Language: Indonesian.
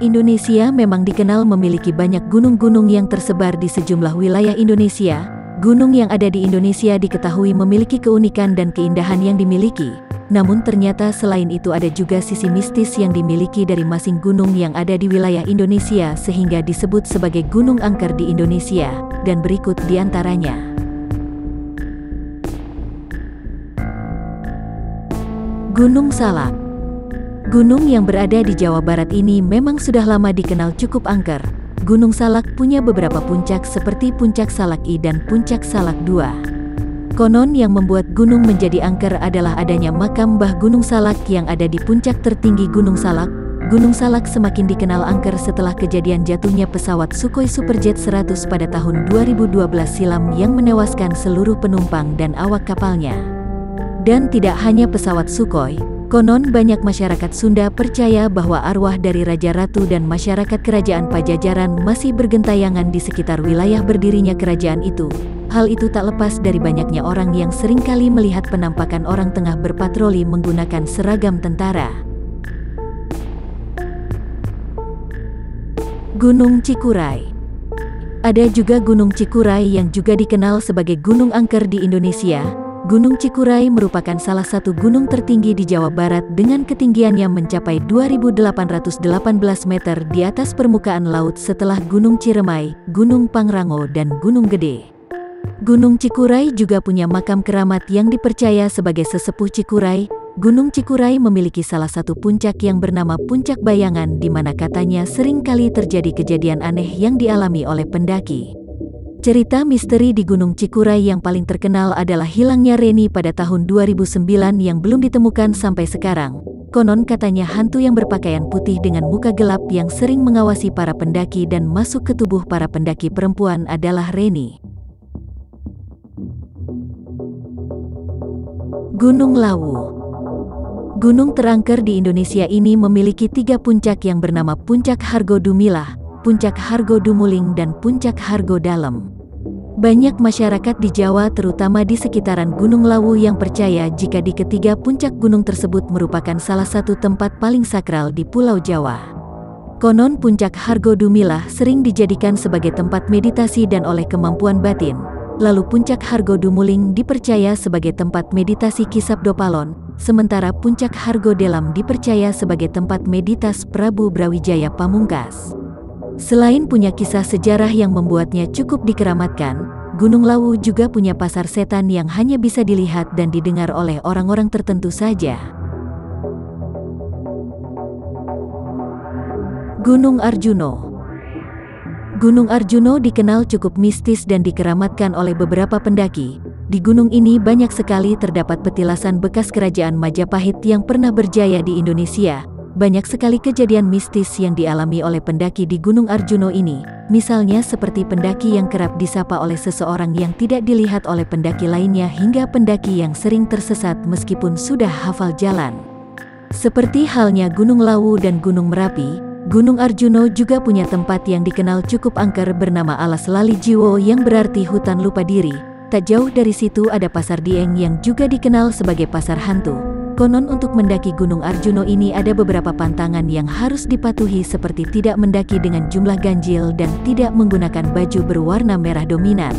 Indonesia memang dikenal memiliki banyak gunung-gunung yang tersebar di sejumlah wilayah Indonesia. Gunung yang ada di Indonesia diketahui memiliki keunikan dan keindahan yang dimiliki. Namun ternyata selain itu ada juga sisi mistis yang dimiliki dari masing gunung yang ada di wilayah Indonesia sehingga disebut sebagai gunung angker di Indonesia, dan berikut di antaranya. Gunung Salak. Gunung yang berada di Jawa Barat ini memang sudah lama dikenal cukup angker. Gunung Salak punya beberapa puncak seperti Puncak Salak I dan Puncak Salak II. Konon yang membuat gunung menjadi angker adalah adanya makam Mbah Gunung Salak yang ada di puncak tertinggi Gunung Salak. Gunung Salak semakin dikenal angker setelah kejadian jatuhnya pesawat Sukhoi Superjet 100 pada tahun 2012 silam yang menewaskan seluruh penumpang dan awak kapalnya. Dan tidak hanya pesawat Sukhoi, konon banyak masyarakat Sunda percaya bahwa arwah dari Raja Ratu dan masyarakat Kerajaan Pajajaran masih bergentayangan di sekitar wilayah berdirinya kerajaan itu. Hal itu tak lepas dari banyaknya orang yang seringkali melihat penampakan orang tengah berpatroli menggunakan seragam tentara. Gunung Cikuray. Ada juga Gunung Cikuray yang juga dikenal sebagai gunung angker di Indonesia. Gunung Cikuray merupakan salah satu gunung tertinggi di Jawa Barat dengan ketinggiannya mencapai 2.818 meter di atas permukaan laut setelah Gunung Ciremai, Gunung Pangrango dan Gunung Gede. Gunung Cikuray juga punya makam keramat yang dipercaya sebagai sesepuh Cikuray. Gunung Cikuray memiliki salah satu puncak yang bernama Puncak Bayangan di mana katanya sering kali terjadi kejadian aneh yang dialami oleh pendaki. Cerita misteri di Gunung Cikuray yang paling terkenal adalah hilangnya Reni pada tahun 2009 yang belum ditemukan sampai sekarang. Konon katanya hantu yang berpakaian putih dengan muka gelap yang sering mengawasi para pendaki dan masuk ke tubuh para pendaki perempuan adalah Reni. Gunung Lawu. Gunung terangker di Indonesia ini memiliki 3 puncak yang bernama Puncak Hargo Dumilah, Puncak Hargo Dumuling dan Puncak Hargo Dalem. Banyak masyarakat di Jawa terutama di sekitaran Gunung Lawu yang percaya jika di ketiga puncak gunung tersebut merupakan salah satu tempat paling sakral di Pulau Jawa. Konon Puncak Hargo Dumilah sering dijadikan sebagai tempat meditasi dan oleh kemampuan batin. Lalu Puncak Hargo Dumuling dipercaya sebagai tempat meditasi Ki Sabdopalon, sementara Puncak Hargo Dalem dipercaya sebagai tempat meditas Prabu Brawijaya Pamungkas. Selain punya kisah sejarah yang membuatnya cukup dikeramatkan, Gunung Lawu juga punya pasar setan yang hanya bisa dilihat dan didengar oleh orang-orang tertentu saja. Gunung Arjuno. Gunung Arjuno dikenal cukup mistis dan dikeramatkan oleh beberapa pendaki. Di gunung ini banyak sekali terdapat petilasan bekas kerajaan Majapahit yang pernah berjaya di Indonesia. Banyak sekali kejadian mistis yang dialami oleh pendaki di Gunung Arjuno ini, misalnya seperti pendaki yang kerap disapa oleh seseorang yang tidak dilihat oleh pendaki lainnya hingga pendaki yang sering tersesat meskipun sudah hafal jalan. Seperti halnya Gunung Lawu dan Gunung Merapi, Gunung Arjuno juga punya tempat yang dikenal cukup angker bernama Alas Lali Jiwo yang berarti hutan lupa diri. Tak jauh dari situ ada Pasar Dieng yang juga dikenal sebagai pasar hantu. Konon untuk mendaki Gunung Arjuno ini ada beberapa pantangan yang harus dipatuhi seperti tidak mendaki dengan jumlah ganjil dan tidak menggunakan baju berwarna merah dominan.